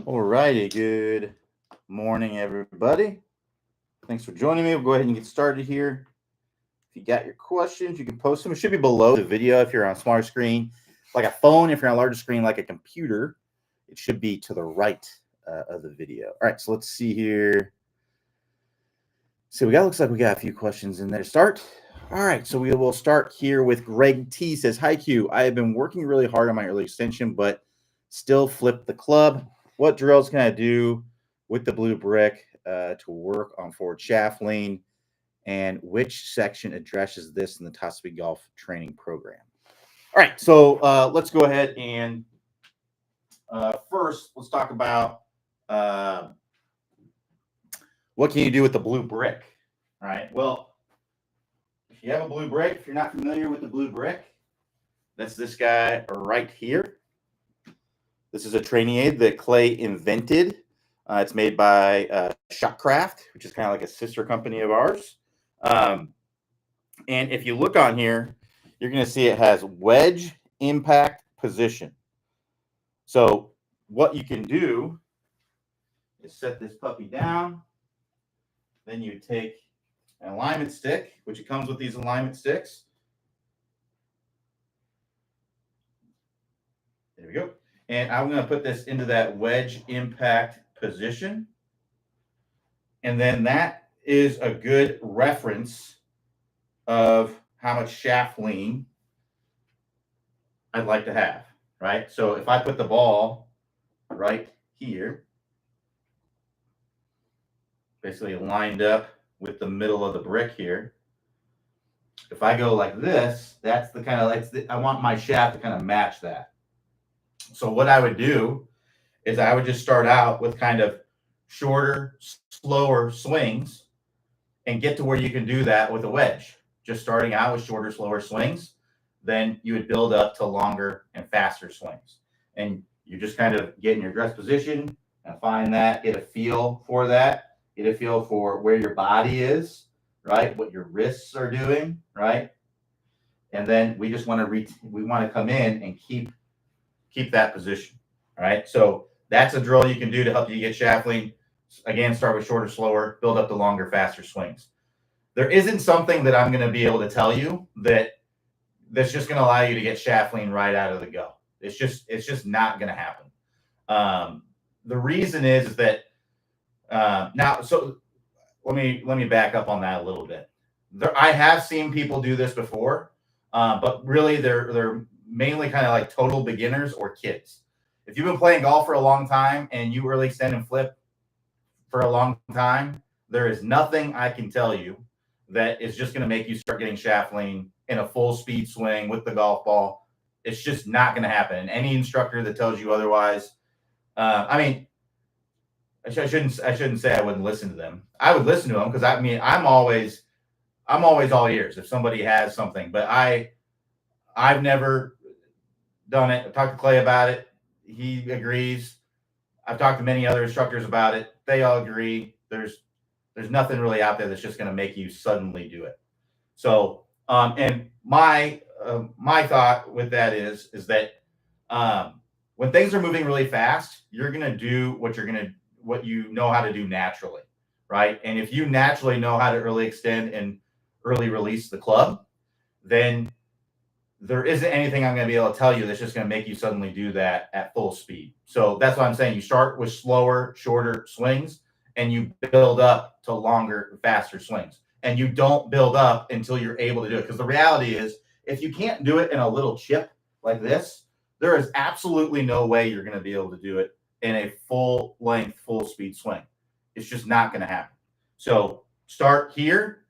All righty, good morning, everybody. Thanks for joining me. We'll go ahead and get started here. If you got your questions, you can post them. It should be below the video if you're on a smaller screen, like a phone. If you're on a larger screen, like a computer, it should be to the right of the video. All right, so let's see here. So looks like we got a few questions in there to start. All right, so we will start here with Greg T. Says, "Hi Q, I have been working really hard on my early extension, but still flip the club. What drills can I do with the blue brick to work on forward shaft lean, and which section addresses this in the top speed golf training program?" All right, so let's go ahead and first let's talk about what can you do with the blue brick. All right, well, if you have a blue brick, if you're not familiar with the blue brick, that's this guy right here. This is a training aid that Clay invented. It's made by Shotcraft, which is kind of like a sister company of ours. And if you look on here, you're going to see it has wedge impact position. So what you can do is set this puppy down. Then you take an alignment stick, which it comes with these alignment sticks. There we go. And I'm going to put this into that wedge impact position. And then that is a good reference of how much shaft lean I'd like to have, right? So if I put the ball right here, basically lined up with the middle of the brick here, if I go like this, that's the kind of, I want my shaft to kind of match that. So what I would do is I would just start out with kind of shorter, slower swings and get to where you can do that with a wedge. Just starting out with shorter, slower swings, then you would build up to longer and faster swings. And you just kind of get in your dress position and find that, get a feel for that, get a feel for where your body is, right? What your wrists are doing, right? And then we just want to come in and keep that position. All right. So that's a drill you can do to help you get shaft lean. Again, start with shorter, slower, build up to longer, faster swings. There isn't something that I'm going to be able to tell you that's just going to allow you to get shaft lean right out of the go. It's just not going to happen. The reason is that now, so let me back up on that a little bit. I have seen people do this before, but really they're mainly kind of like total beginners or kids. If you've been playing golf for a long time and you really extend and flip for a long time, there is nothing I can tell you that is just going to make you start getting shaft lean in a full speed swing with the golf ball. It's just not going to happen. And any instructor that tells you otherwise, I mean, I shouldn't say I wouldn't listen to them. I would listen to them because I'm always all ears if somebody has something. But I've never done it. I talked to Clay about it. He agrees. I've talked to many other instructors about it. They all agree. There's nothing really out there that's just going to make you suddenly do it. So, and my thought with that is that when things are moving really fast, you're going to do what you know how to do naturally, right? And if you naturally know how to early extend and early release the club, then there isn't anything I'm going to be able to tell you that's just going to make you suddenly do that at full speed. So that's why I'm saying you start with slower, shorter swings and you build up to longer, faster swings. And you don't build up until you're able to do it. Because the reality is, if you can't do it in a little chip like this, there is absolutely no way you're going to be able to do it in a full length, full speed swing. It's just not going to happen. So start here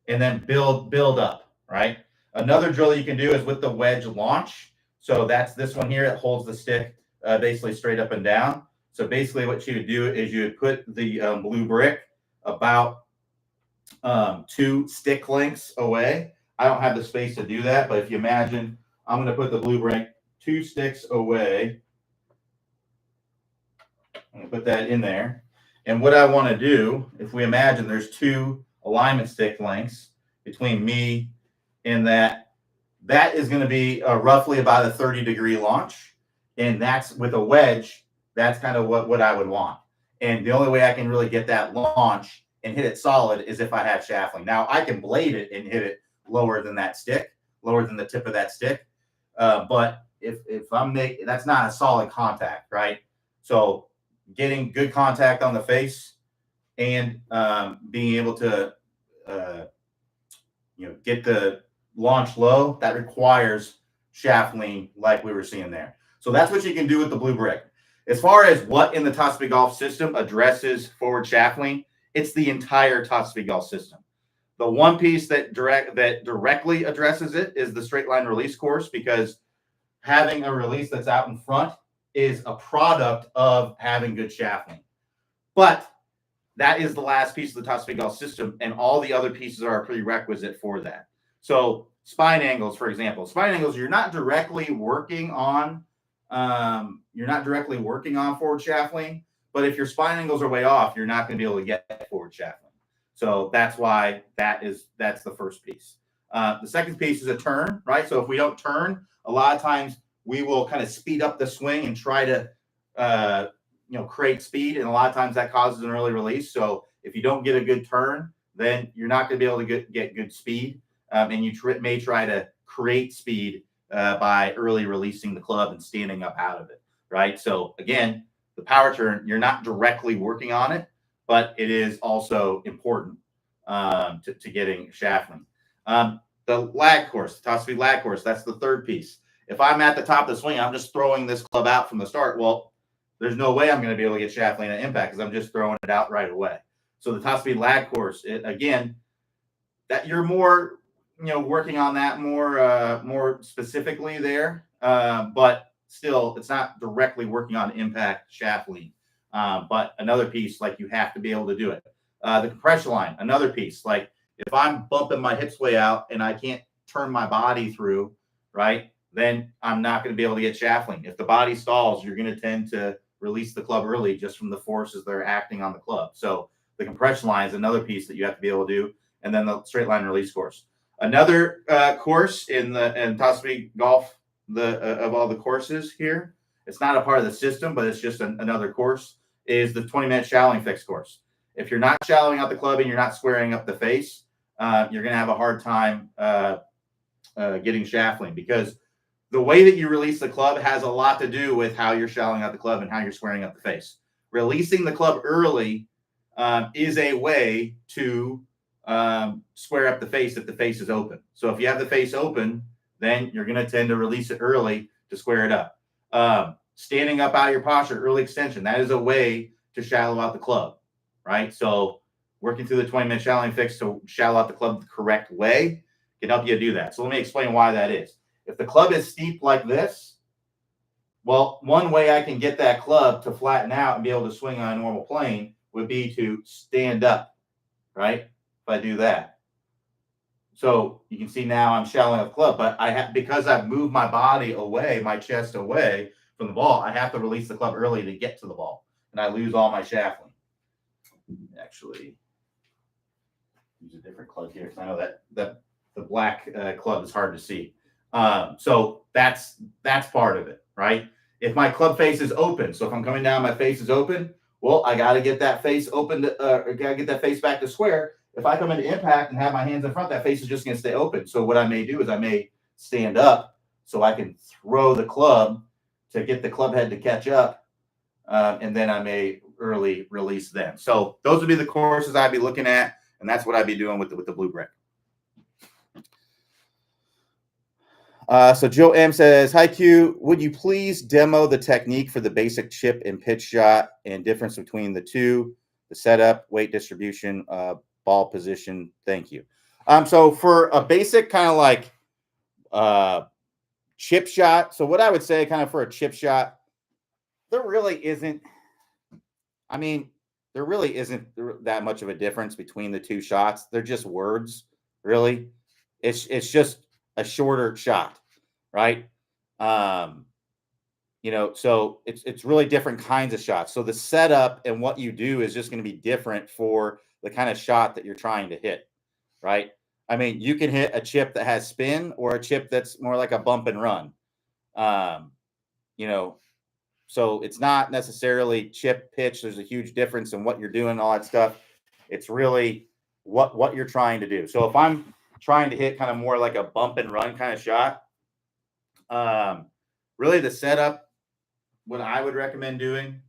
and then build up, right? Another drill you can do is with the wedge launch. So that's this one here. It holds the stick basically straight up and down. So basically what you would do is you would put the blue brick about 2 stick lengths away. I don't have the space to do that, but if you imagine, I'm going to put the blue brick 2 sticks away. I'm going to put that in there. And what I want to do, if we imagine there's 2 alignment stick lengths between me and that is going to be roughly about a 30-degree launch. And that's with a wedge That's kind of what I would want. And the only way I can really get that launch and hit it solid is if I have shaftling. Now I can blade it and hit it lower than that stick, lower than the tip of that stick. But if I'm making, that's not a solid contact, right? So getting good contact on the face and being able to get the launch low, that requires shaft lean like we were seeing there. So that's what you can do with the blue brick. As far as what in the Top Speed Golf system addresses forward shaft lean, it's the entire Top Speed Golf system. The one piece that directly addresses it is the straight line release course, because having a release that's out in front is a product of having good shaft lean. But that is the last piece of the Top Speed Golf system, and all the other pieces are a prerequisite for that. So spine angles, for example, spine angles, you're not directly working on forward shaft lean, but if your spine angles are way off, you're not going to be able to get forward shaft lean. So that's why that's the first piece. The second piece is a turn, right? So if we don't turn, a lot of times we will kind of speed up the swing and try to create speed, and a lot of times that causes an early release. So if you don't get a good turn, then you're not going to be able to get good speed, and you may try to create speed by early releasing the club and standing up out of it, right? So again, the power turn, you're not directly working on it, but it is also important to getting shaft lean. The lag course, the top speed lag course, that's the third piece. If I'm at the top of the swing, I'm just throwing this club out from the start. Well, there's no way I'm going to be able to get shaft lean at impact because I'm just throwing it out right away. So the top speed lag course, again, that you're more, working on that more specifically there, but still, it's not directly working on impact shaft lean. But another piece, like you have to be able to do it. The compression line, another piece, like if I'm bumping my hips way out and I can't turn my body through, right, then I'm not going to be able to get shaft lean. If the body stalls, you're going to tend to release the club early just from the forces that are acting on the club. So the compression line is another piece that you have to be able to do. And then the straight line release course. Another course in Top Speed Golf, of all the courses here, it's not a part of the system, but it's just another course, is the 20-minute shallowing fix course. If you're not shallowing out the club and you're not squaring up the face, you're going to have a hard time getting shaft lean, because the way that you release the club has a lot to do with how you're shallowing out the club and how you're squaring up the face. Releasing the club early is a way to square up the face if the face is open. So if you have the face open, then you're going to tend to release it early to square it up. Standing up out of your posture, early extension, that is a way to shallow out the club, right? So working through the 20-minute shallowing fix to shallow out the club the correct way can help you do that. So let me explain why that is. If the club is steep like this, well, one way I can get that club to flatten out and be able to swing on a normal plane would be to stand up, right? If I do that. So you can see now I'm shallowing up club, but because I've moved my body away, my chest away from the ball, I have to release the club early to get to the ball, and I lose all my shaft lean. Actually, use a different club here because I know that the black club is hard to see. So that's part of it, right? If my club face is open, so if I'm coming down, my face is open, well, I got to get that face open, got to get that face back to square. If I come into impact and have my hands in front, that face is just going to stay open. So what I may do is I may stand up so I can throw the club to get the club head to catch up, and then I may early release them. So those would be the courses I'd be looking at, and that's what I'd be doing with the blue brick. So Joe M says, hi Q, would you please demo the technique for the basic chip and pitch shot and difference between the two, the setup, weight distribution, ball position? Thank you. So for a basic kind of like chip shot, so what I would say kind of for a chip shot, there really isn't that much of a difference between the two shots. They're just words, really. It's just a shorter shot, right? So it's really different kinds of shots. So the setup and what you do is just going to be different for the kind of shot that you're trying to hit, right? I mean, you can hit a chip that has spin or a chip that's more like a bump and run. So it's not necessarily chip pitch. There's a huge difference in what you're doing, all that stuff. It's really what you're trying to do. So if I'm trying to hit kind of more like a bump and run kind of shot, really the setup, what I would recommend doing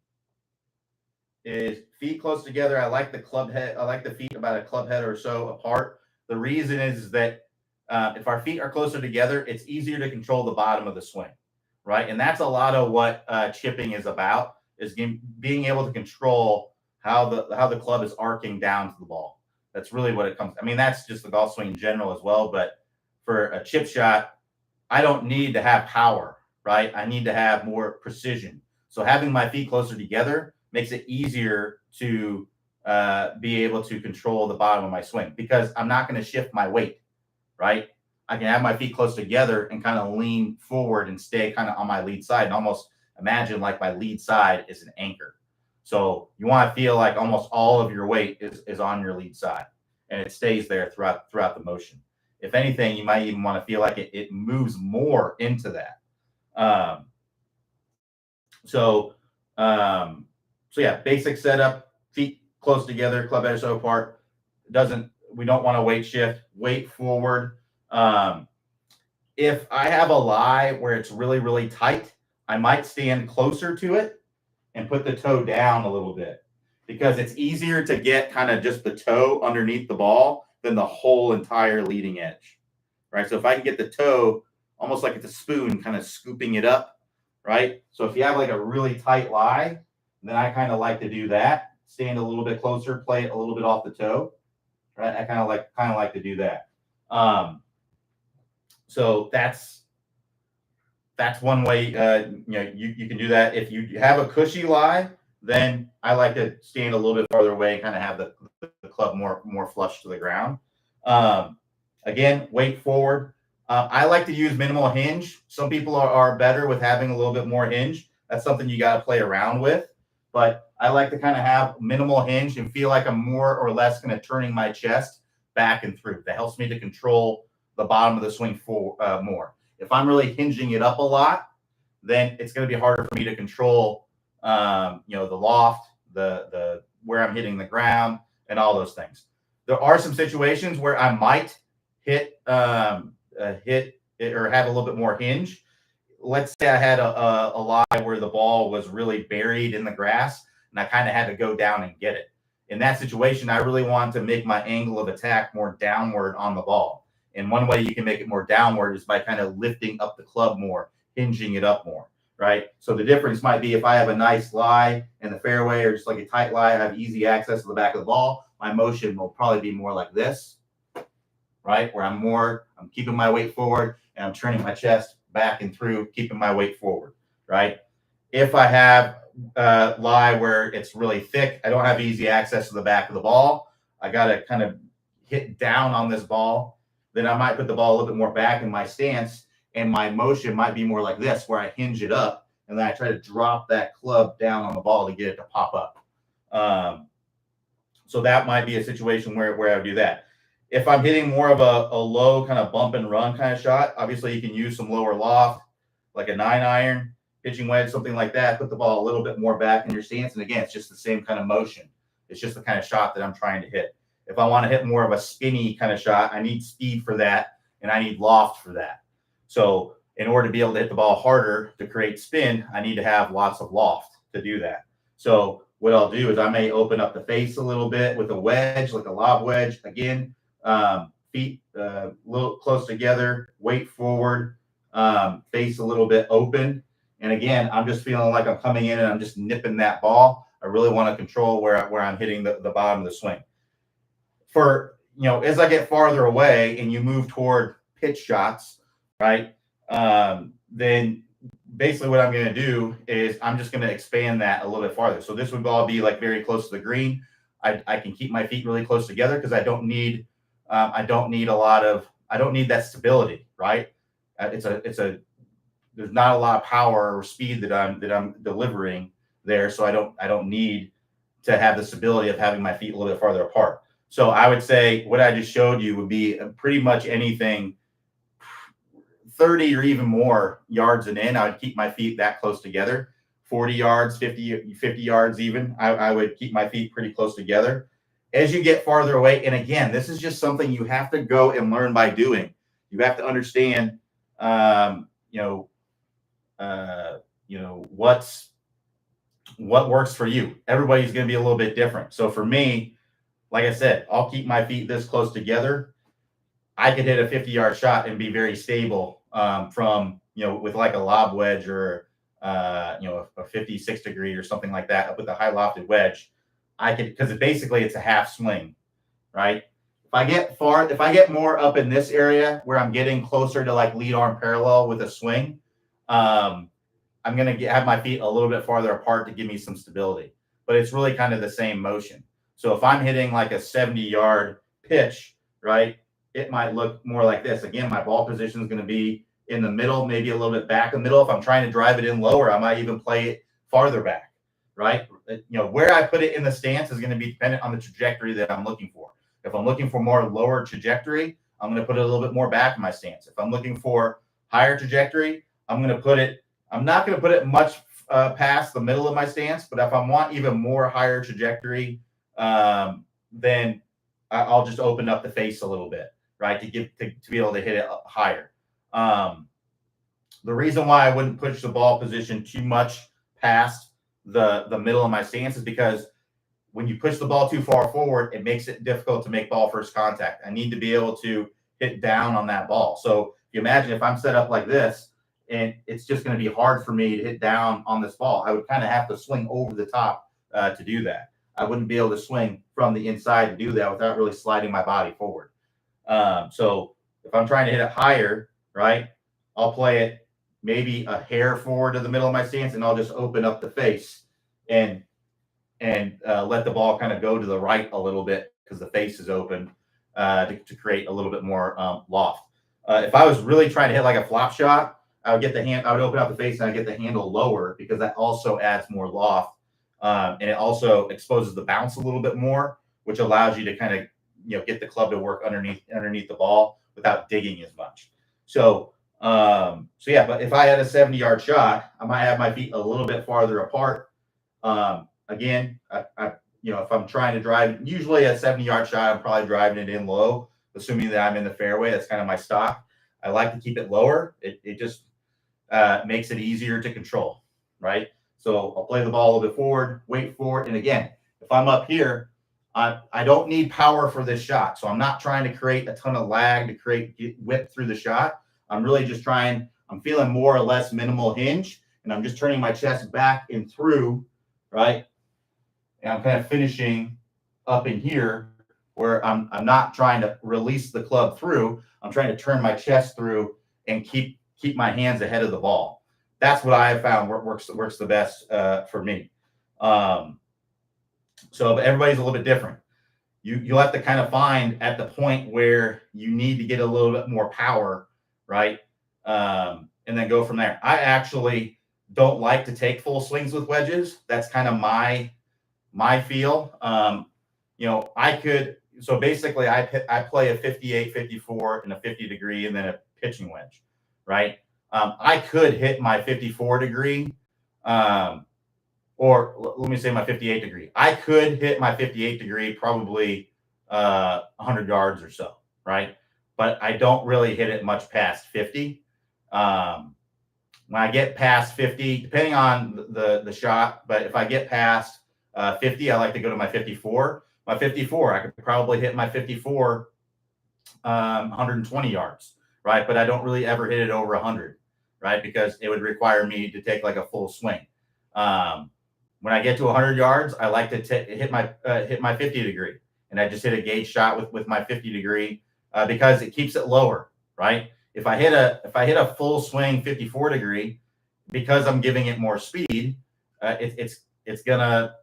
is feet close together. I like the club head. I like the feet about a club head or so apart. The reason is that if our feet are closer together, it's easier to control the bottom of the swing, right? And that's a lot of what chipping is about, is being able to control how the club is arcing down to the ball. That's really what it comes. I mean, that's just the golf swing in general as well. But for a chip shot, I don't need to have power, right? I need to have more precision. So having my feet closer together makes it easier to be able to control the bottom of my swing, because I'm not going to shift my weight, right? I can have my feet close together and kind of lean forward and stay kind of on my lead side, and almost imagine like my lead side is an anchor. So you want to feel like almost all of your weight is on your lead side, and it stays there throughout the motion. If anything, you might even want to feel like it moves more into that. So yeah, basic setup, feet close together, club head so apart. We don't want to weight shift, weight forward. If I have a lie where it's really, really tight, I might stand closer to it and put the toe down a little bit, because it's easier to get kind of just the toe underneath the ball than the whole entire leading edge, right? So if I can get the toe almost like it's a spoon, kind of scooping it up, right? So if you have like a really tight lie, then I kind of like to do that. Stand a little bit closer, play it a little bit off the toe, right? I kind of like to do that. So that's one way. You can do that. If you have a cushy lie, then I like to stand a little bit farther away and kind of have the club more flush to the ground. Again, weight forward. I like to use minimal hinge. Some people are better with having a little bit more hinge. That's something you got to play around with. But I like to kind of have minimal hinge and feel like I'm more or less kind of turning my chest back and through. That helps me to control the bottom of the swing more. If I'm really hinging it up a lot, then it's going to be harder for me to control, the loft, the where I'm hitting the ground, and all those things. There are some situations where I might hit it or have a little bit more hinge. Let's say I had a lie where the ball was really buried in the grass and I kind of had to go down and get it. In that situation, I really want to make my angle of attack more downward on the ball. And one way you can make it more downward is by kind of lifting up the club more, hinging it up more, right? So the difference might be if I have a nice lie in the fairway or just like a tight lie, I have easy access to the back of the ball, my motion will probably be more like this, right? Where I'm keeping my weight forward and I'm turning my chest back and through, keeping my weight forward, right? If I have a lie where it's really thick, I don't have easy access to the back of the ball, I got to kind of hit down on this ball, then I might put the ball a little bit more back in my stance, and my motion might be more like this, where I hinge it up, and then I try to drop that club down on the ball to get it to pop up. So that might be a situation where I would do that. If I'm hitting more of a low kind of bump and run kind of shot, obviously you can use some lower loft, like a 9-iron, pitching wedge, something like that. Put the ball a little bit more back in your stance. And again, it's just the same kind of motion. It's just the kind of shot that I'm trying to hit. If I want to hit more of a spinny kind of shot, I need speed for that, and I need loft for that. So in order to be able to hit the ball harder to create spin, I need to have lots of loft to do that. So what I'll do is I may open up the face a little bit with a wedge, like a lob wedge. Again, feet a little close together, weight forward, face a little bit open. And again, I'm just feeling like I'm coming in and I'm just nipping that ball. I really want to control where I'm hitting the bottom of the swing. For, as I get farther away and you move toward pitch shots, right, then basically what I'm going to do is I'm just going to expand that a little bit farther. So this would all be like very close to the green. I can keep my feet really close together because I don't need that stability, right? There's not a lot of power or speed that I'm delivering there, so I don't need to have the stability of having my feet a little bit farther apart. So I would say what I just showed you would be pretty much anything 30 or even more yards and in. I would keep my feet that close together. 40 yards, 50 yards even. I would keep my feet pretty close together. As you get farther away, and again, this is just something you have to go and learn by doing. You have to understand, what works for you. Everybody's going to be a little bit different. So for me, like I said, I'll keep my feet this close together. I could hit a 50-yard shot and be very stable from, with like a lob wedge or, a 56 degree or something like that with a high lofted wedge. I could, because basically it's a half swing, right? If I get more up in this area where I'm getting closer to like lead arm parallel with a swing, I'm going to have my feet a little bit farther apart to give me some stability. But it's really kind of the same motion. So if I'm hitting like a 70-yard pitch, right, it might look more like this. Again, my ball position is going to be in the middle, maybe a little bit back in the middle. If I'm trying to drive it in lower, I might even play it farther back, right? Where I put it in the stance is going to be dependent on the trajectory that I'm looking for. If I'm looking for more lower trajectory, I'm going to put it a little bit more back in my stance. If I'm looking for higher trajectory, I'm not going to put it much past the middle of my stance, but if I want even more higher trajectory, then I'll just open up the face a little bit, right, to be able to hit it higher. The reason why I wouldn't push the ball position too much past the middle of my stance is because when you push the ball too far forward, it makes it difficult to make ball first contact. I need to be able to hit down on that ball. So you imagine if I'm set up like this, and it's just going to be hard for me to hit down on this ball. I would kind of have to swing over the top to do that. I wouldn't be able to swing from the inside to do that without really sliding my body forward. So if I'm trying to hit it higher, right, I'll play it maybe a hair forward to the middle of my stance, and I'll just open up the face and let the ball kind of go to the right a little bit because the face is open to create a little bit more loft. If I was really trying to hit like a flop shot, I would open up the face and I'd get the handle lower because that also adds more loft. And it also exposes the bounce a little bit more, which allows you to kind of, get the club to work underneath the ball without digging as much. So yeah, but if I had a 70-yard shot, I might have my feet a little bit farther apart. Again, if I'm trying to drive, usually a 70-yard shot, I'm probably driving it in low, assuming that I'm in the fairway. That's kind of my stock. I like to keep it lower. It just makes it easier to control, right? So I'll play the ball a little bit forward, wait for it. And again, if I'm up here, I don't need power for this shot. So I'm not trying to create a ton of lag to get whip through the shot. I'm really just I'm feeling more or less minimal hinge, and I'm just turning my chest back and through, right? And I'm kind of finishing up in here where I'm not trying to release the club through. I'm trying to turn my chest through and keep my hands ahead of the ball. That's what I have found works the best for me. So but everybody's a little bit different. You'll have to kind of find at the point where you need to get a little bit more power, right? And then go from there. I actually don't like to take full swings with wedges. That's kind of my feel. I could. So basically, I play a 58, 54, and a 50 degree, and then a pitching wedge, right? I could hit my 54 degree, or let me say my 58 degree. I could hit my 58 degree probably 100 yards or so, right? But I don't really hit it much past 50. When I get past 50, depending on the shot, but if I get past 50, I like to go to my 54. My 54, I could probably hit my 54 120 yards, right? But I don't really ever hit it over 100, right? Because it would require me to take like a full swing. When I get to 100 yards, I like to hit my 50 degree, and I just hit a gauge shot with my 50 degree because it keeps it lower, right? If I hit a full swing 54 degree, because I'm giving it more speed, it's gonna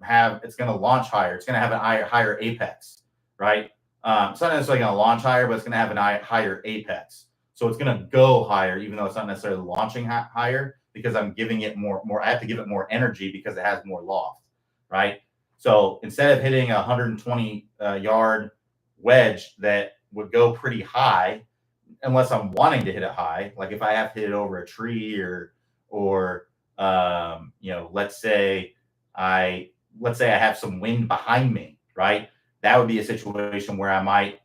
launch higher. It's gonna have a higher apex, right? It's not necessarily gonna launch higher, but it's gonna have a higher apex. So it's gonna go higher, even though it's not necessarily launching higher, because I'm giving it more. I have to give it more energy because it has more loft, right? So instead of hitting a 120 yard wedge that would go pretty high, unless I'm wanting to hit it high, like if I have to hit it over a tree or let's say I have some wind behind me, right? That would be a situation where I might,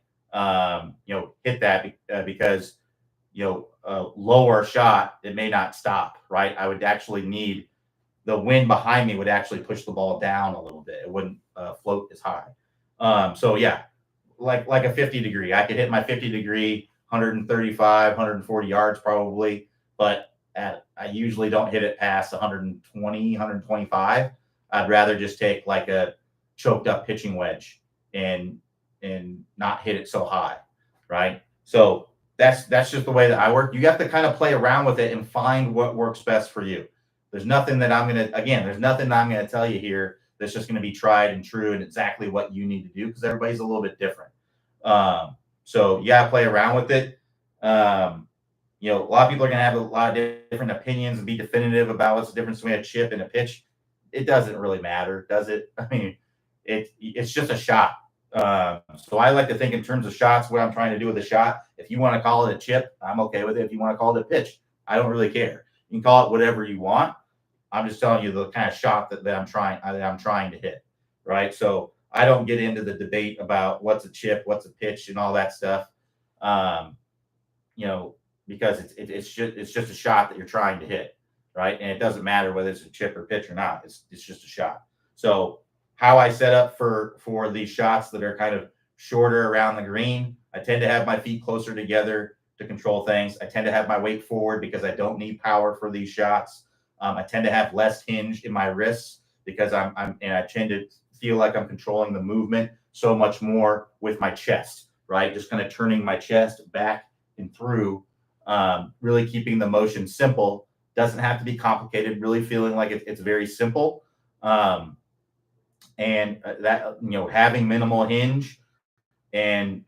hit that because, lower shot, it may not stop, right? I would actually need the wind behind me would actually push the ball down a little bit. It wouldn't float as high. So yeah, like a 50 degree, I could hit my 50 degree 135, 140 yards probably, but I usually don't hit it past 120, 125. I'd rather just take like a choked up pitching wedge and not hit it so high, right? So that's just the way that I work. You have to kind of play around with it and find what works best for you. There's nothing that there's nothing that I'm gonna tell you here that's just gonna be tried and true and exactly what you need to do because everybody's a little bit different. So you gotta play around with it. A lot of people are gonna have a lot of different opinions and be definitive about what's the difference between a chip and a pitch. It doesn't really matter, does it? I mean, it's just a shot. So I like to think in terms of shots, what I'm trying to do with a shot. If you want to call it a chip, I'm okay with it. If you want to call it a pitch, I don't really care. You can call it whatever you want. I'm just telling you the kind of shot that I'm trying to hit, right? So I don't get into the debate about what's a chip, what's a pitch, and all that stuff. Because it's just a shot that you're trying to hit, right? And it doesn't matter whether it's a chip or pitch or not. It's just a shot. So how I set up for these shots that are kind of shorter around the green, I tend to have my feet closer together to control things. I tend to have my weight forward because I don't need power for these shots. I tend to have less hinge in my wrists because I tend to feel like I'm controlling the movement so much more with my chest, right? Just kind of turning my chest back and through, really keeping the motion simple. Doesn't have to be complicated, really feeling like it's very simple. And that, having minimal hinge and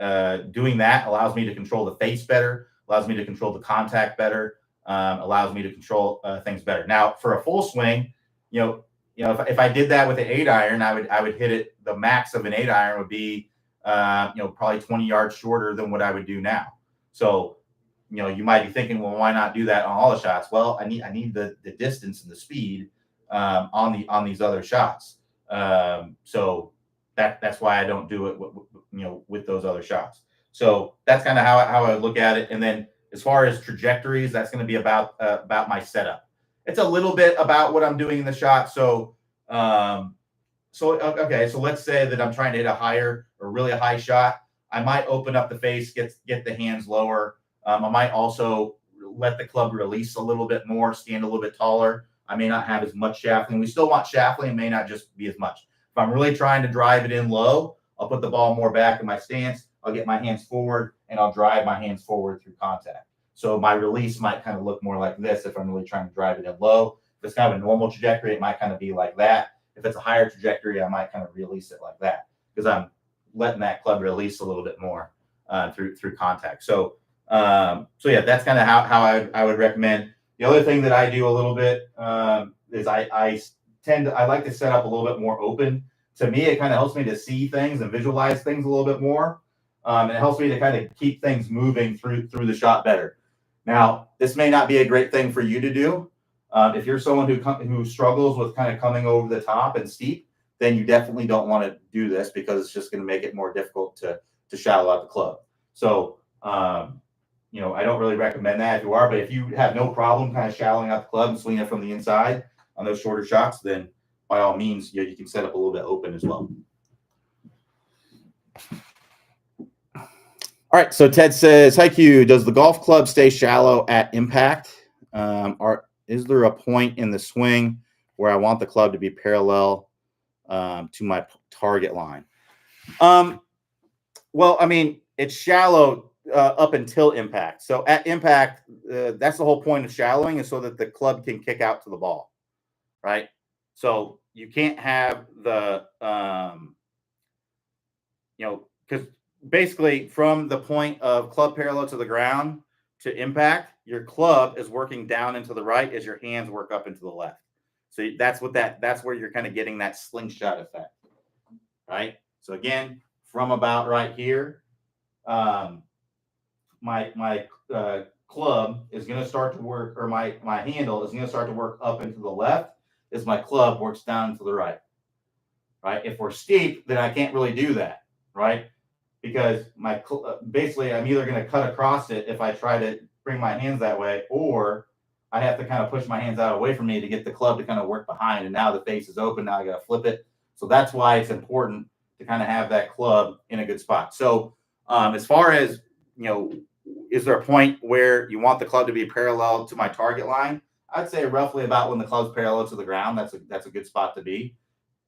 doing that allows me to control the face better, allows me to control the contact better, allows me to control things better. Now, for a full swing, if I did that with an 8-iron, I would hit it. The max of an 8-iron would be, probably 20 yards shorter than what I would do now. So, you might be thinking, well, why not do that on all the shots? Well, I need the distance and the speed on these other shots. So that's why I don't do it with those other shots. So that's kind of how I look at it. And then as far as trajectories, that's going to be about my setup. It's a little bit about what I'm doing in the shot. So okay, so let's say that I'm trying to hit a higher or really a high shot. I might open up the face, get the hands lower. I might also let the club release a little bit more, stand a little bit taller. I may not have as much shaftling. We still want shaftling, it may not just be as much. If I'm really trying to drive it in low, I'll put the ball more back in my stance. I'll get my hands forward and I'll drive my hands forward through contact. So my release might kind of look more like this if I'm really trying to drive it in low. If it's kind of a normal trajectory, it might kind of be like that. If it's a higher trajectory, I might kind of release it like that because I'm letting that club release a little bit more through contact. So yeah, that's kind of how I would recommend. The other thing that I do a little bit is I like to set up a little bit more open. To me, it kind of helps me to see things and visualize things a little bit more. And it helps me to kind of keep things moving through the shot better. Now, this may not be a great thing for you to do. If you're someone who struggles with kind of coming over the top and steep, then you definitely don't want to do this because it's just going to make it more difficult to shallow out the club. So, I don't really recommend that if you are, but if you have no problem kind of shallowing out the club and swinging it from the inside on those shorter shots, then by all means, you can set up a little bit open as well. All right, so Ted says, "Hi Q, does the golf club stay shallow at impact? Is there a point in the swing where I want the club to be parallel to my target line?" Well, I mean, it's shallow up until impact. So at impact, that's the whole point of shallowing, is so that the club can kick out to the ball, right? So you can't have the, because basically from the point of club parallel to the ground to impact, your club is working down into the right as your hands work up into the left. So that's where you're kind of getting that slingshot effect, right? So again, from about right here, my club is going to start to work, or my handle is going to start to work up into the left is my club works down to the right. Right? If we're steep, then I can't really do that, right? Because basically I'm either going to cut across it if I try to bring my hands that way, or I have to kind of push my hands out away from me to get the club to kind of work behind. And now the face is open. Now I got to flip it. So that's why it's important to kind of have that club in a good spot. So as far as, is there a point where you want the club to be parallel to my target line? I'd say roughly about when the club's parallel to the ground. That's a good spot to be.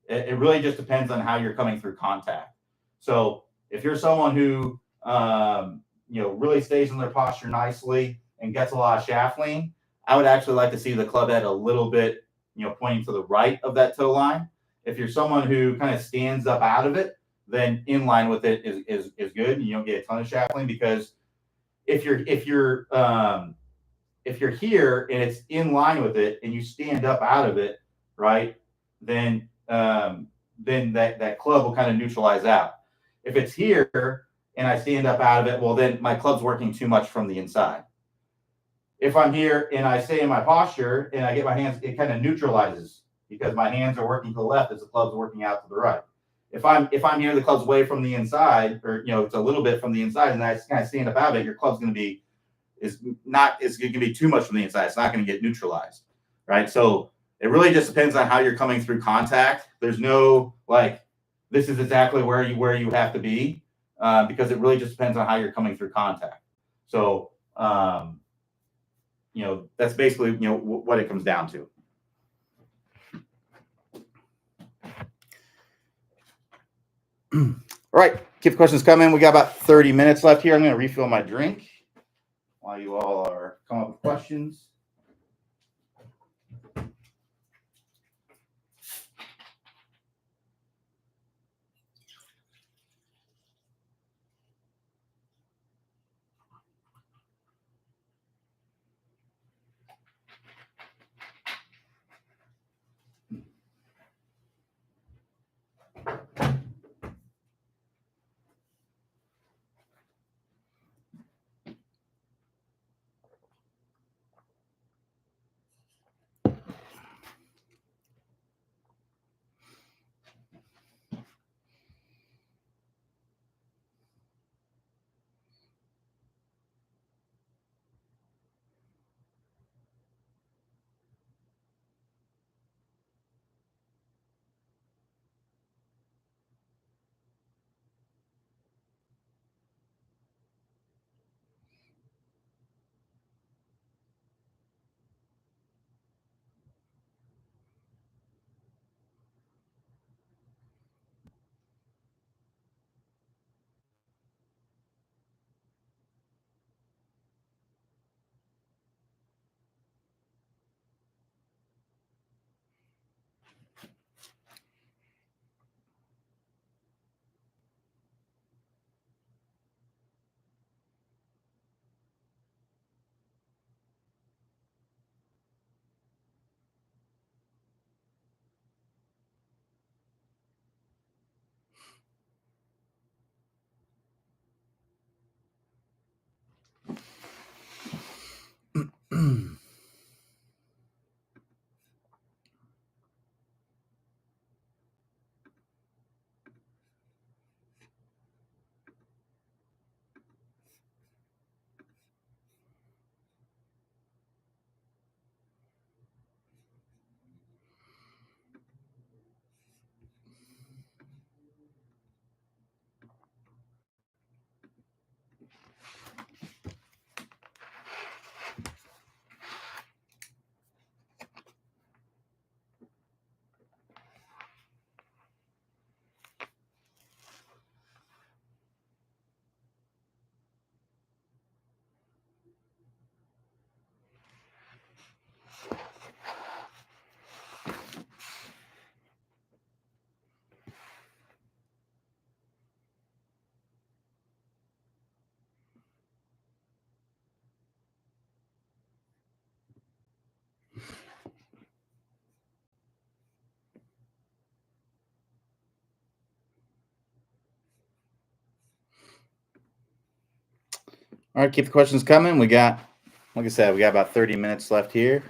It really just depends on how you're coming through contact. So if you're someone who, really stays in their posture nicely and gets a lot of shaft lean, I would actually like to see the club head a little bit, pointing to the right of that toe line. If you're someone who kind of stands up out of it, then in line with it is good, and you don't get a ton of shaft lean. Because if you're here and it's in line with it and you stand up out of it, right, then that club will kind of neutralize out. If it's here and I stand up out of it, well, then my club's working too much from the inside. If I'm here and I stay in my posture and I get my hands, it kind of neutralizes because my hands are working to the left as the club's working out to the right. If I'm here, the club's way from the inside, or it's a little bit from the inside, and I kind of stand up out of it, your club's going to be it's going to be too much from the inside. It's not going to get neutralized, right? So it really just depends on how you're coming through contact. There's no this is exactly where you have to be, because it really just depends on how you're coming through contact. So that's basically what it comes down to. All right, keep the questions coming. We got about 30 minutes left here. I'm going to refill my drink while you all are coming up with questions. All right, keep the questions coming. We got, like I said, we got about 30 minutes left here.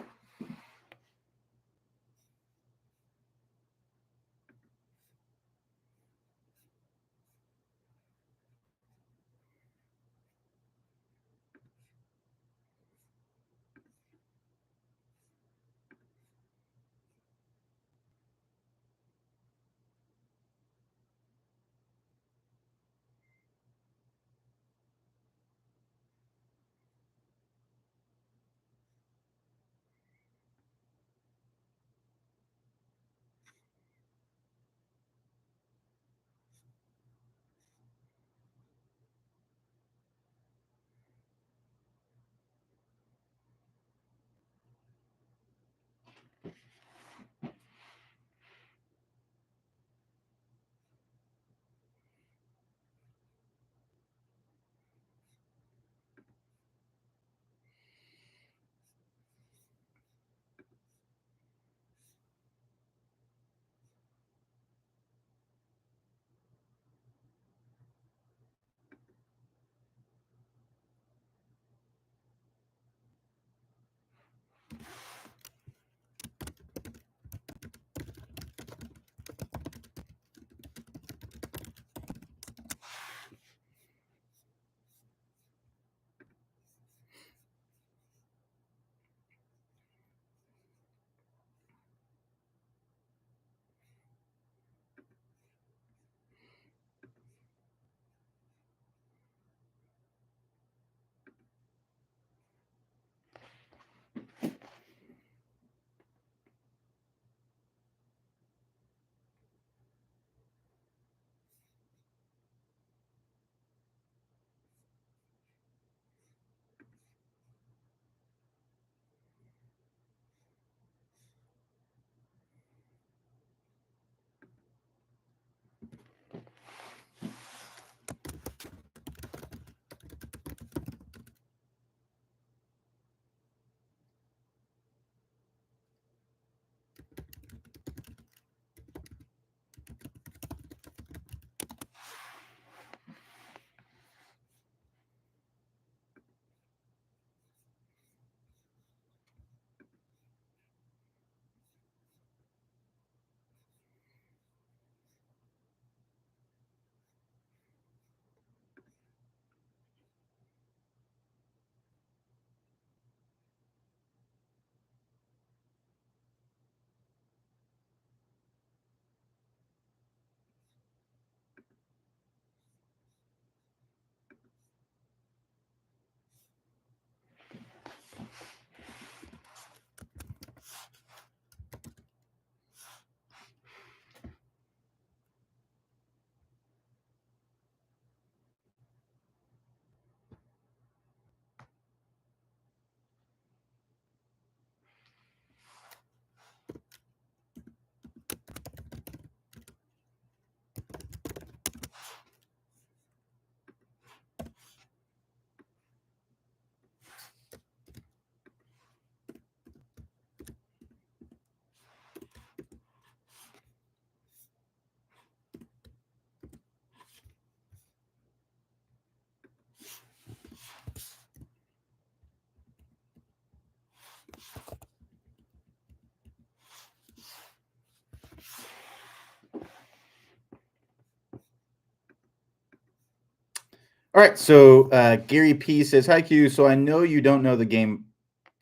All right. So Gary P says, "Hi Q. So I know you don't know the game,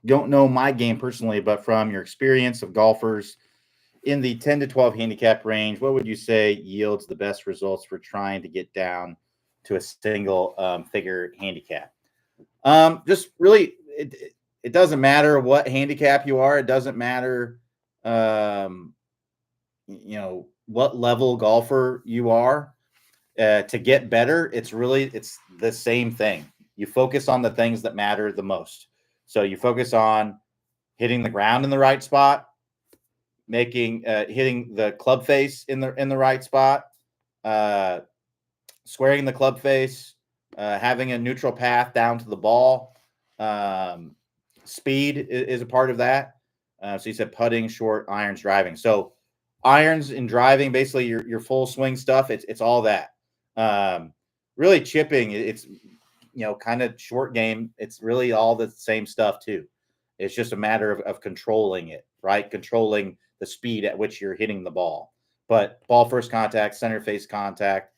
don't know my game personally, but from your experience of golfers in the 10 to 12 handicap range, what would you say yields the best results for trying to get down to a single figure handicap?" Just really, it doesn't matter what handicap you are. It doesn't matter, um, what level golfer you are. To get better, it's the same thing. You focus on the things that matter the most. So you focus on hitting the ground in the right spot, making hitting the club face in the right spot, uh, squaring the club face, having a neutral path down to the ball. Um, Speed is a part of that. So you said putting, short, irons, driving. So irons and driving, basically your full swing stuff. It's all that. Um, Really chipping, it's kind of short game. It's really all the same stuff too. It's just a matter of controlling it, right? Controlling the speed at which you're hitting the ball. But ball first contact, center face contact,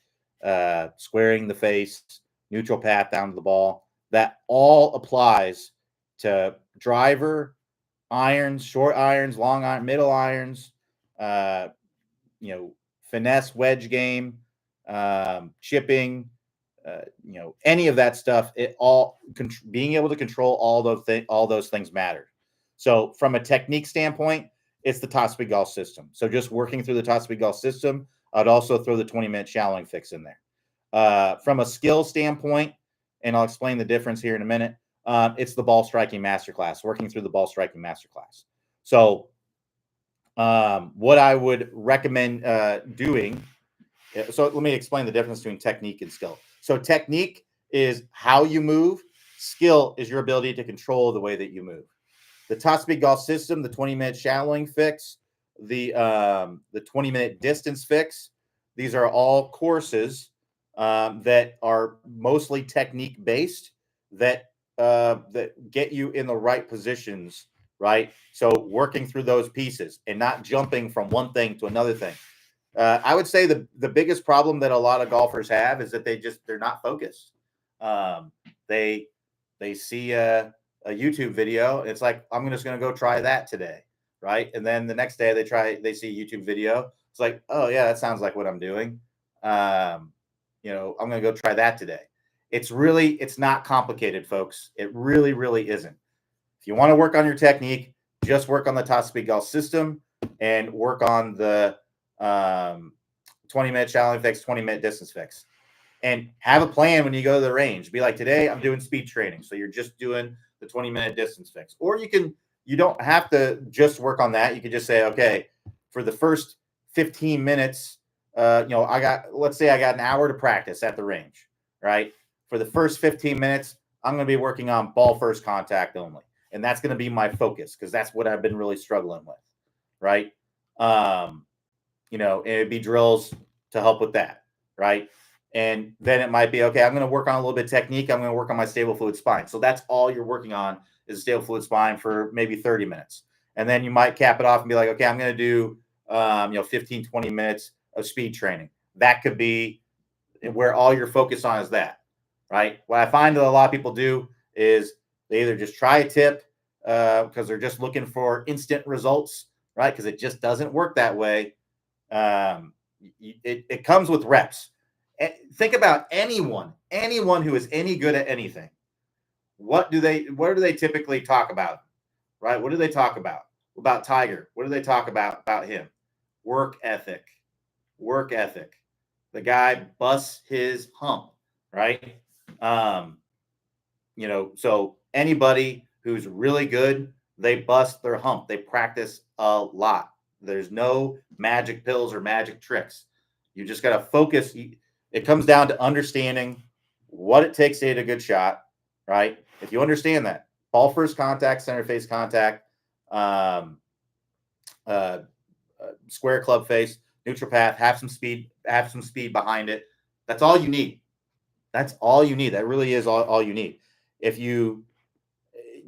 squaring the face, neutral path down to the ball, that all applies to driver, irons, short irons, long iron, middle irons, uh, finesse wedge game, chipping, any of that stuff. It all being able to control all those things matter. So from a technique standpoint, it's the top speed golf system. So just working through the top speed golf system, I'd also throw the 20-minute shallowing fix in there. From a skill standpoint, and I'll explain the difference here in a minute. It's the ball striking masterclass, working through the ball striking masterclass. So what I would recommend doing. So let me explain the difference between technique and skill. So technique is how you move. Skill is your ability to control the way that you move. The top speed golf system, the 20-minute shallowing fix, the 20-minute distance fix. These are all courses that are mostly technique based that get you in the right positions, right? So working through those pieces and not jumping from one thing to another thing. I would say the biggest problem that a lot of golfers have is that they're not focused. Um, they see a YouTube video. It's like, I'm just going to go try that today, right? And then the next day they see a YouTube video. It's like, oh yeah, that sounds like what I'm doing. I'm going to go try that today. It's not complicated, folks. It really, really isn't. If you want to work on your technique, just work on the top speed golf system and work on the 20-minute shallowing fix, 20-minute distance fix, and have a plan when you go to the range. Be like, today I'm doing speed training. So you're just doing the 20-minute distance fix. Or you don't have to just work on that. You can just say, okay, for the first 15 minutes, let's say I got an hour to practice at the range, right? For the first 15 minutes, I'm going to be working on ball first contact only. And that's going to be my focus because that's what I've been really struggling with, right? It'd be drills to help with that, right? And then it might be, okay, I'm going to work on a little bit of technique. I'm going to work on my stable fluid spine. So that's all you're working on is stable fluid spine for maybe 30 minutes. And then you might cap it off and be like, okay, I'm going to do, 15, 20 minutes of speed training. That could be where all you're focused on is that, right? What I find that a lot of people do is they either just try a tip because they're just looking for instant results, right? Because it just doesn't work that way. It comes with reps. Think about anyone who is any good at anything. What do they typically talk about? Right? What do they talk about Tiger? What do they talk about him? Work ethic. The guy busts his hump, right? So anybody who's really good, they bust their hump. They practice a lot. There's no magic pills or magic tricks. You just got to focus. It comes down to understanding what it takes to hit a good shot, right? If you understand that, ball first contact, center face contact, square club face, neutral path, have some speed behind it. That's all you need. That really is all you need. If you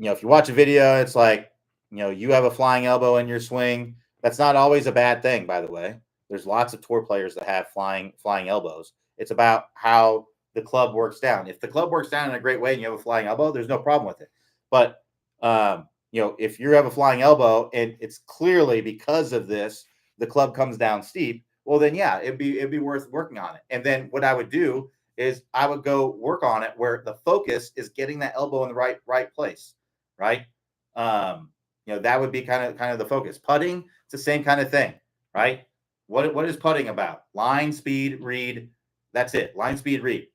watch a video, it's like, you have a flying elbow in your swing. That's not always a bad thing, by the way. There's lots of tour players that have flying elbows. It's about how the club works down. If the club works down in a great way and you have a flying elbow, there's no problem with it. But if you have a flying elbow and it's clearly because of this, the club comes down steep, well then yeah, it'd be worth working on it. And then what I would do is I would go work on it where the focus is getting that elbow in the right place, right? That would be kind of the focus. Putting, it's the same kind of thing, right? What is putting about? Line, speed, read. That's it. Line, speed, read.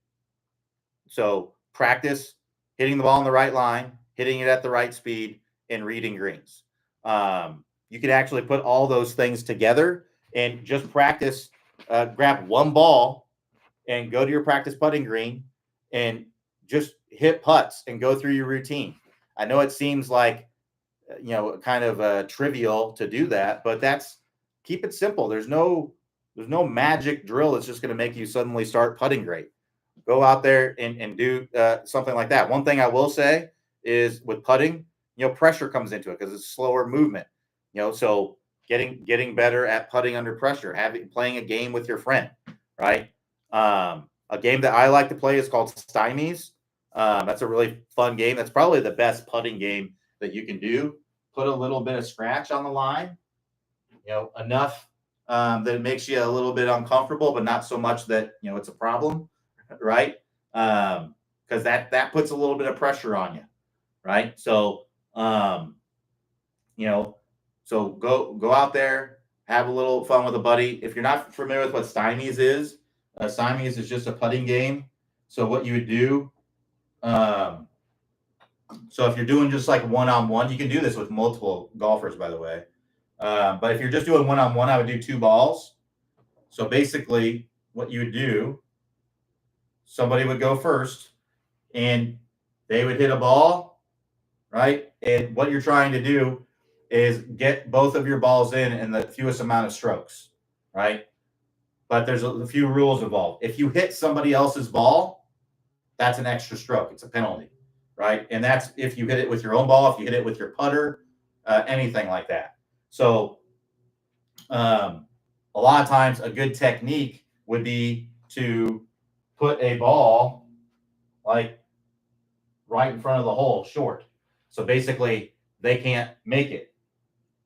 So practice hitting the ball in the right line, hitting it at the right speed, and reading greens. You can actually put all those things together and just practice. Grab one ball and go to your practice putting green and just hit putts and go through your routine. I know it seems like kind of trivial to do that, but keep it simple. There's no magic drill that's just going to make you suddenly start putting great. Go out there and do something like that. One thing I will say is with putting, pressure comes into it because it's slower movement. So getting better at putting under pressure, playing a game with your friend, right? A game that I like to play is called Stymies. That's a really fun game. That's probably the best putting game that you can do. Put a little bit of scratch on the line, enough that it makes you a little bit uncomfortable, but not so much that it's a problem, right? Because that puts a little bit of pressure on you, right? So so go out there, have a little fun with a buddy. If you're not familiar with what Stymies is just a putting game. So what you would do, so if you're doing just like one-on-one, you can do this with multiple golfers, by the way. But if you're just doing one-on-one, I would do 2 balls. So basically what you would do, somebody would go first and they would hit a ball, right? And what you're trying to do is get both of your balls in the fewest amount of strokes, right? But there's a few rules involved. If you hit somebody else's ball, that's an extra stroke. It's a penalty, right? And that's if you hit it with your own ball, if you hit it with your putter, anything like that. So a lot of times a good technique would be to put a ball like right in front of the hole short. So basically they can't make it,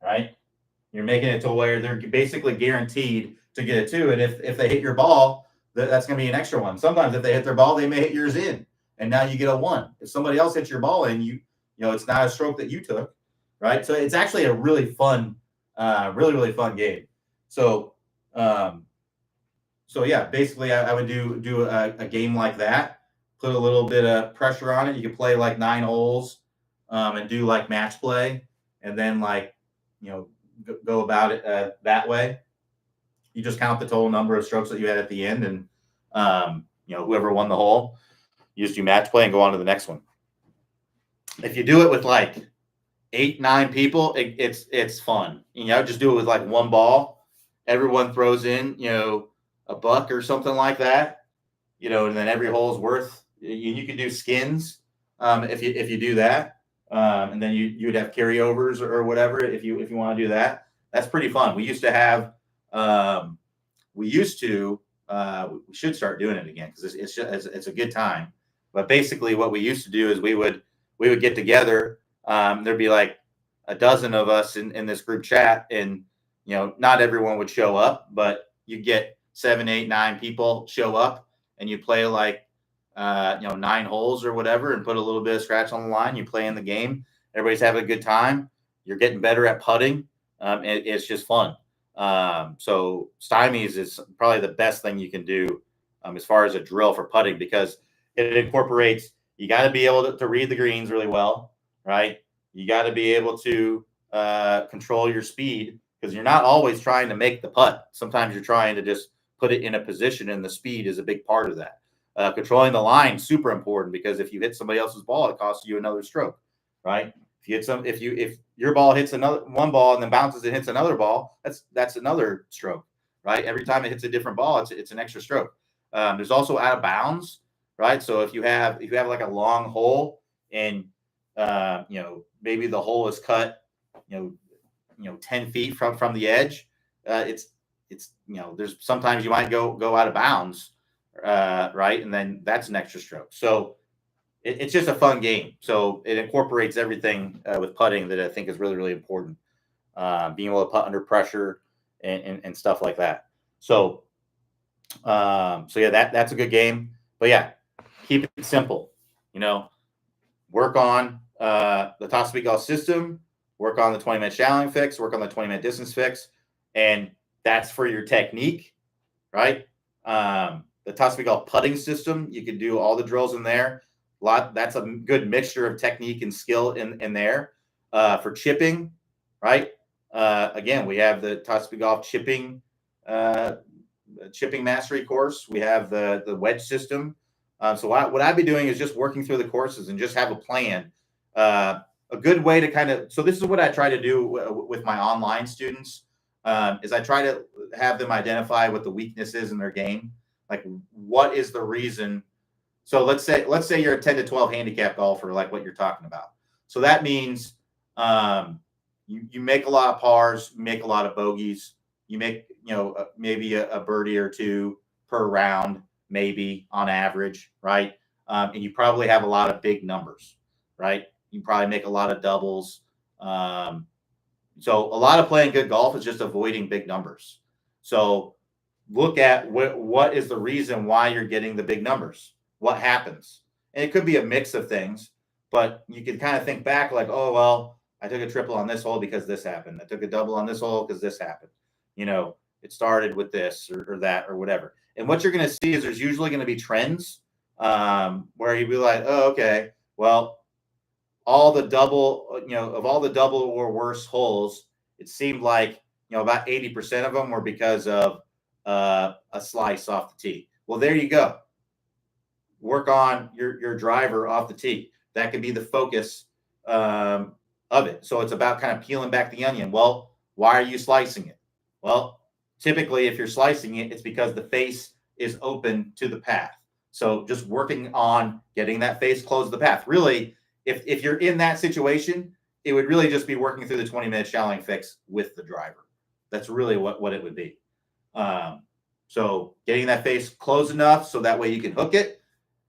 right? You're making it to where they're basically guaranteed to get it too. And if they hit your ball, that's going to be an extra one. Sometimes if they hit their ball, they may hit yours in, and now you get a 1. If somebody else hits your ball in, it's not a stroke that you took, right? So it's actually a really fun, really fun game. So, yeah, basically I would do a game like that, put a little bit of pressure on it. You can play like 9 holes, and do like match play, and then go about it that way. You just count the total number of strokes that you had at the end, and whoever won the hole, you just do match play and go on to the next one. If you do it with like 8, 9 people, it's fun. Just do it with like 1 ball. Everyone throws in a buck or something like that, and then every hole is worth. You can do skins if you do that, and then you'd have carryovers or whatever if you want to do that. That's pretty fun. We used to have. We should start doing it again because it's a good time. But basically, what we used to do is we would get together. There'd be like a dozen of us in this group chat, and not everyone would show up, but you get 7, 8, 9 people show up, and you play like 9 holes or whatever, and put a little bit of scratch on the line. You play in the game. Everybody's having a good time. You're getting better at putting. It's just fun. So Stymies is probably the best thing you can do as far as a drill for putting, because it incorporates, you got to be able to read the greens really well, right? You got to be able to control your speed, because you're not always trying to make the putt. Sometimes you're trying to just put it in a position, and the speed is a big part of that. Controlling the line, super important, because if you hit somebody else's ball, it costs you another stroke, right? If your ball hits one ball and then bounces and hits another ball, that's another stroke, right? Every time it hits a different ball, it's an extra stroke. There's also out of bounds, right? So if you have like a long hole, and maybe the hole is cut 10 feet from the edge, it's there's sometimes you might go out of bounds, right? And then that's an extra stroke. So it's just a fun game. So it incorporates everything with putting that I think is really, really important. Being able to putt under pressure and stuff like that. So, so yeah, that's a good game. But yeah, keep it simple. You know, work on the toss speed golf system, work on the 20-minute challenge fix, work on the 20-minute distance fix, and that's for your technique, right? The toss speed golf putting system, you can do all the drills in there. That's a good mixture of technique and skill in there. For chipping, right? Again, we have the toss speed golf chipping mastery course. We have the wedge system. So what I'd be doing is just working through the courses and just have a plan. A good way to kind of, so this is what I try to do with my online students, is I try to have them identify what the weakness is in their game. Like, what is the reason? So let's say you're a 10 to 12 handicap golfer, like what you're talking about. So that means you make a lot of pars, you make a lot of bogeys, you make, maybe a birdie or two per round, maybe on average, right? And you probably have a lot of big numbers, right? You probably make a lot of doubles. So a lot of playing good golf is just avoiding big numbers. So look at what is the reason why you're getting the big numbers. What happens? And it could be a mix of things, but you can kind of think back like, oh, well, I took a triple on this hole because this happened. I took a double on this hole because this happened. It started with this or that or whatever. And what you're going to see is there's usually going to be trends where you'd be like, oh, okay, well, all the double, of all the double or worse holes, it seemed like, about 80% of them were because of a slice off the tee. Well, there you go. Work on your driver off the tee. That could be the focus of it. So it's about kind of peeling back the onion. Well, why are you slicing it? Well, typically if you're slicing it, it's because the face is open to the path. So just working on getting that face close to the path. Really, if you're in that situation, it would really just be working through the 20-minute challenge fix with the driver. That's really what it would be. So getting that face close enough so that way you can hook it.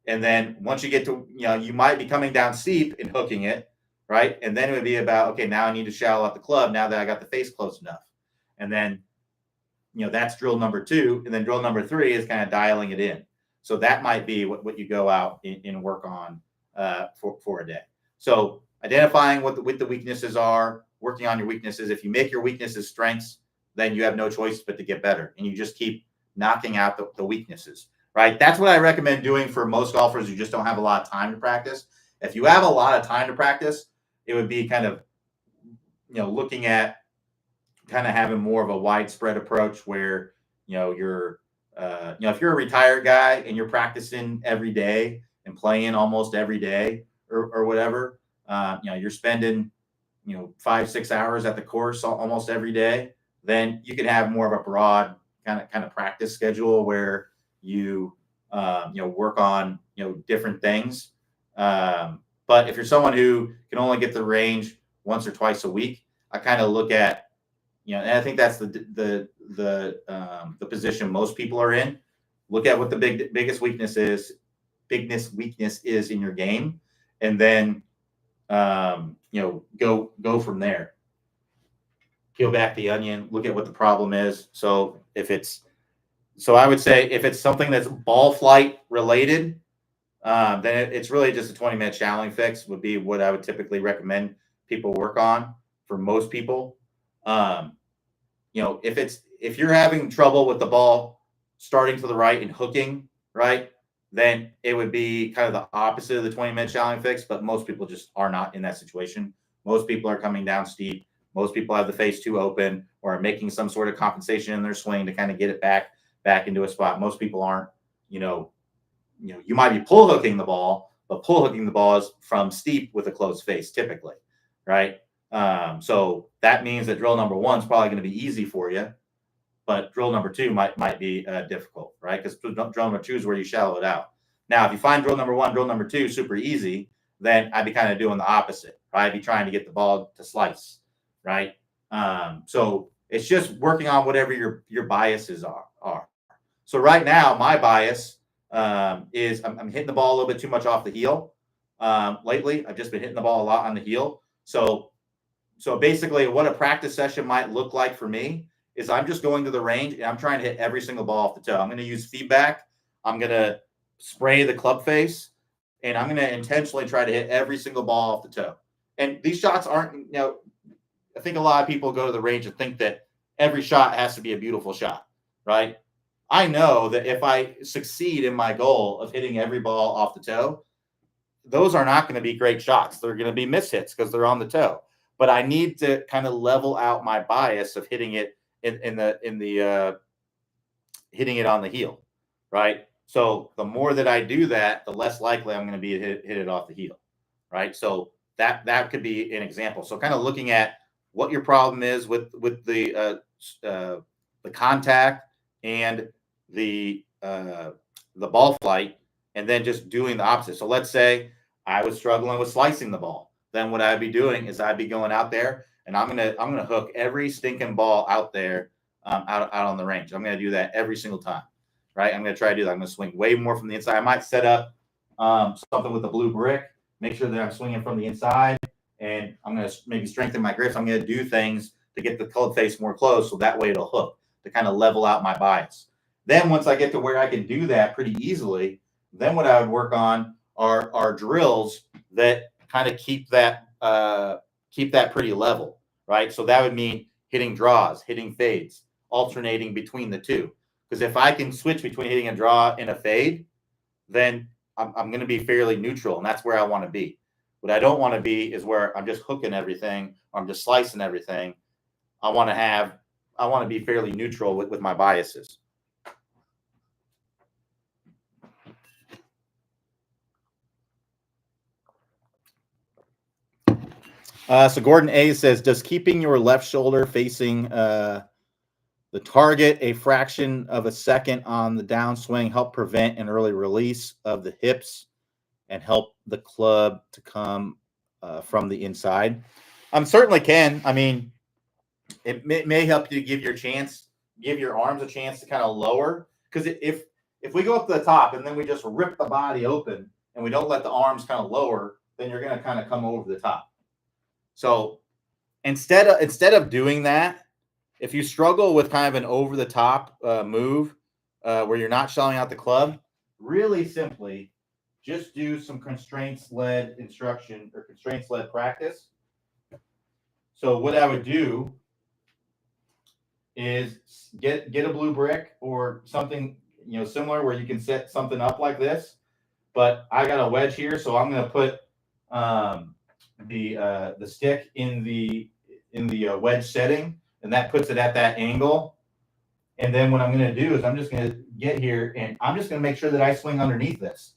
And then once you get to, you might be coming down steep and hooking it, right? And then it would be about, okay, now I need to shallow out the club now that I got the face close enough. And then, that's drill number 2. And then drill number 3 is kind of dialing it in. So that might be what you go out and work on for a day. So identifying what the weaknesses are, working on your weaknesses. If you make your weaknesses strengths, then you have no choice but to get better. And you just keep knocking out the weaknesses, right? That's what I recommend doing for most golfers who just don't have a lot of time to practice. If you have a lot of time to practice, it would be kind of, looking at kind of having more of a widespread approach where, you're, if you're a retired guy and you're practicing every day and playing almost every day or whatever, you're spending, 5-6 hours at the course almost every day, then you can have more of a broad kind of practice schedule where you work on different things. But if you're someone who can only get the range once or twice a week, I kind of look at and I think that's the position most people are in. Look at what the biggest weakness is in your game, and then go from there. Peel back the onion, look at what the problem is. So I would say if it's something that's ball flight related, then it's really just a 20-minute challenge fix would be what I would typically recommend people work on for most people. If you're having trouble with the ball starting to the right and hooking, right, then it would be kind of the opposite of the 20-minute challenge fix, but most people just are not in that situation. Most people are coming down steep. Most people have the face too open or are making some sort of compensation in their swing to kind of get it back into a spot. Most people aren't, you might be pull hooking the ball, but pull hooking the ball is from steep with a closed face typically, right? So that means that drill number 1 is probably going to be easy for you, but drill number 2 might be difficult, right? Because drill number 2 is where you shallow it out. Now, if you find drill number 1, drill number 2 super easy, then I'd be kind of doing the opposite, right? I'd be trying to get the ball to slice, right? So it's just working on whatever your biases are. So right now, my bias is I'm hitting the ball a little bit too much off the heel. Lately, I've just been hitting the ball a lot on the heel. So basically, what a practice session might look like for me is I'm just going to the range and I'm trying to hit every single ball off the toe. I'm going to use feedback. I'm going to spray the club face, and I'm going to intentionally try to hit every single ball off the toe. And these shots aren't, I think a lot of people go to the range and think that every shot has to be a beautiful shot, right? I know that if I succeed in my goal of hitting every ball off the toe, those are not going to be great shots. They're going to be mishits because they're on the toe. But I need to kind of level out my bias of hitting it hitting it on the heel, right? So the more that I do that, the less likely I'm going to be to hit it off the heel, right? So that could be an example. So kind of looking at what your problem is with the contact and the ball flight, and then just doing the opposite. So let's say I was struggling with slicing the ball. Then what I'd be doing is I'd be going out there and I'm gonna hook every stinking ball out there out on the range. I'm gonna do that every single time, right? I'm gonna try to do that. I'm gonna swing way more from the inside. I might set up something with a blue brick, make sure that I'm swinging from the inside, and I'm gonna maybe strengthen my grips. I'm gonna do things to get the club face more close, so that way it'll hook to kind of level out my bias. Then once I get to where I can do that pretty easily, then what I would work on are drills that kind of keep that pretty level, right? So that would mean hitting draws, hitting fades, alternating between the two. Because if I can switch between hitting a draw and a fade, then I'm going to be fairly neutral, and that's where I want to be. What I don't want to be is where I'm just hooking everything or I'm just slicing everything. I want to be fairly neutral with my biases. So Gordon A says, does keeping your left shoulder facing the target a fraction of a second on the downswing help prevent an early release of the hips and help the club to come from the inside? Certainly can. I mean, it may help you give your arms a chance to kind of lower. Because if we go up to the top and then we just rip the body open and we don't let the arms kind of lower, then you're going to kind of come over the top. So instead of doing that, if you struggle with kind of an over the top move where you're not shelling out the club, really simply just do some constraints-led instruction or constraints-led practice. So what I would do is get a blue brick or something similar where you can set something up like this. But I got a wedge here, so I'm going to put the stick in the wedge setting, and that puts it at that angle. And then what I'm going to do is I'm just going to get here and I'm just going to make sure that I swing underneath this.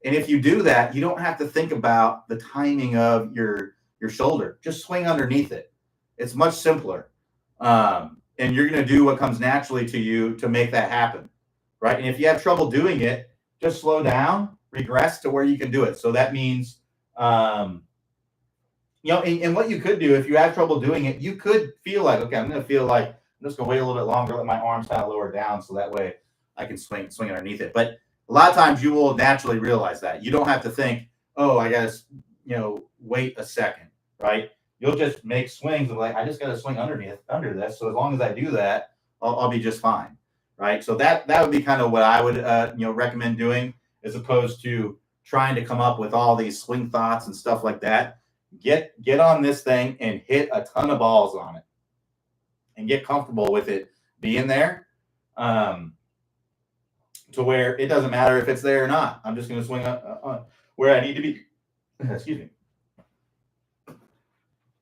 And if you do that, you don't have to think about the timing of your shoulder. Just swing underneath it. It's much simpler. And you're going to do what comes naturally to you to make that happen, right? And if you have trouble doing it, just slow down, regress to where you can do it. So that means, and what you could do if you have trouble doing it, you could feel like, okay, I'm just going to wait a little bit longer, let my arms kind of lower down so that way I can swing underneath it. But a lot of times you will naturally realize that. You don't have to think, oh, I got to, wait a second, right? You'll just make swings of I just got to swing under this. So as long as I do that, I'll be just fine, right? So that would be kind of what I would, recommend doing, as opposed to trying to come up with all these swing thoughts and stuff like that. Get on this thing and hit a ton of balls on it and get comfortable with it being there, to where it doesn't matter if it's there or not. I'm just going to swing on where I need to be. Excuse me.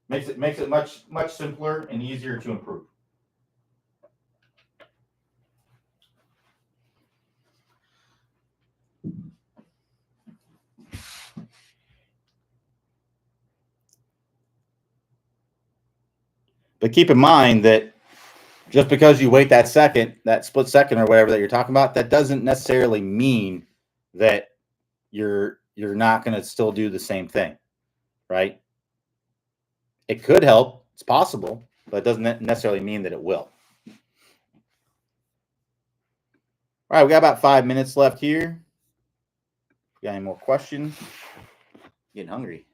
Makes it much simpler and easier to improve. But keep in mind that just because you wait that split second or whatever that you're talking about, that doesn't necessarily mean that you're not going to still do the same thing, right? It could help. It's possible, but it doesn't necessarily mean that it will. All right, we got about 5 minutes left here. got any more questions? Getting hungry.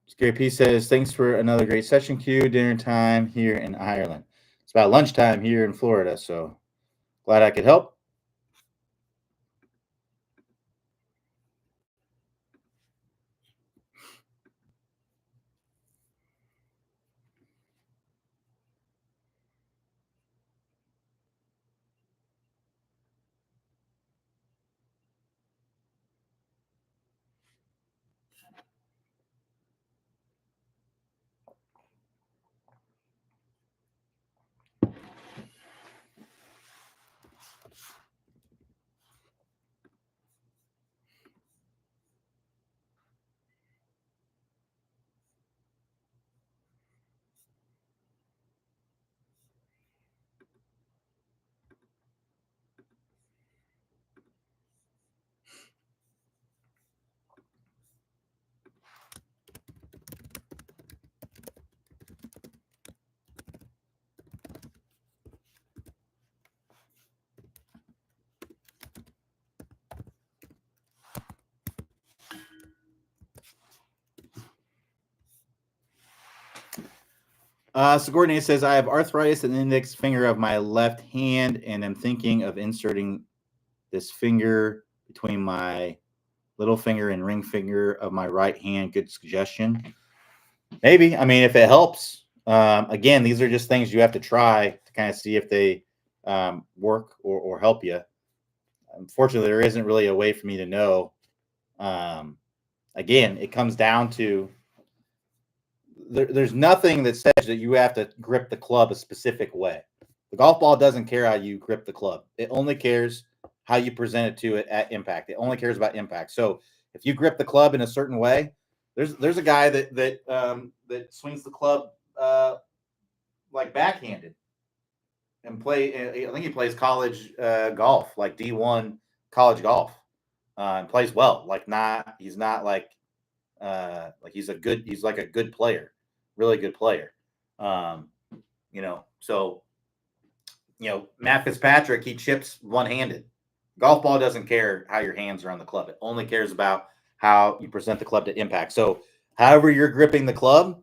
Scary P says, thanks for another great session, Q. Dinner time here in Ireland. It's about lunchtime here in Florida, so glad I could help. Sigourney says, I have arthritis in the index finger of my left hand, and I'm thinking of inserting this finger between my little finger and ring finger of my right hand. Good suggestion. Maybe. I mean, if it helps. Again, these are just things you have to try to kind of see if they work or help you. Unfortunately, there isn't really a way for me to know. Again, it comes down to there's nothing that says that you have to grip the club a specific way. The golf ball doesn't care how you grip the club. It only cares how you present it to it at impact. It only cares about impact. So if you grip the club in a certain way, there's a guy that swings the club like backhanded and play. I think he plays college golf, like D1 college golf, and plays well. He's not like he's like a good player, really good player. So Matt Fitzpatrick, he chips one-handed. Golf ball doesn't care how your hands are on the club. It only cares about how you present the club to impact. So however you're gripping the club,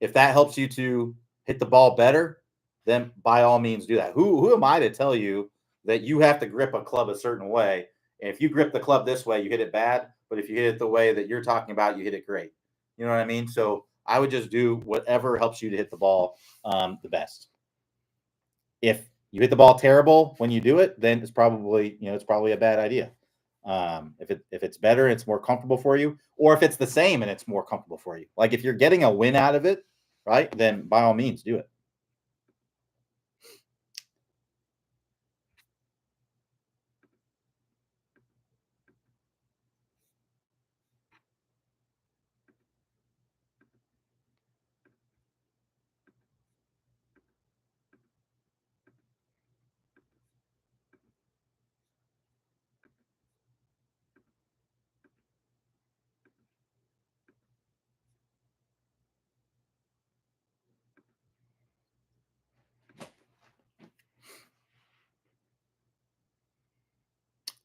if that helps you to hit the ball better, then by all means do that. Who am I to tell you that you have to grip a club a certain way? And if you grip the club this way, you hit it bad. But if you hit it the way that you're talking about, you hit it great. You know what I mean? So I would just do whatever helps you to hit the ball the best. If you hit the ball terrible when you do it, then it's probably a bad idea. If it's better, it's more comfortable for you, or if it's the same and it's more comfortable for you. Like if you're getting a win out of it, right? Then by all means do it.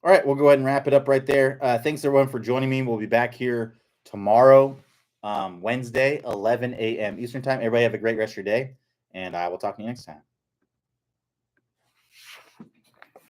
All right, we'll go ahead and wrap it up right there. Thanks everyone for joining me. We'll be back here tomorrow, Wednesday, 11 a.m. Eastern time. Everybody have a great rest of your day, and I will talk to you next time.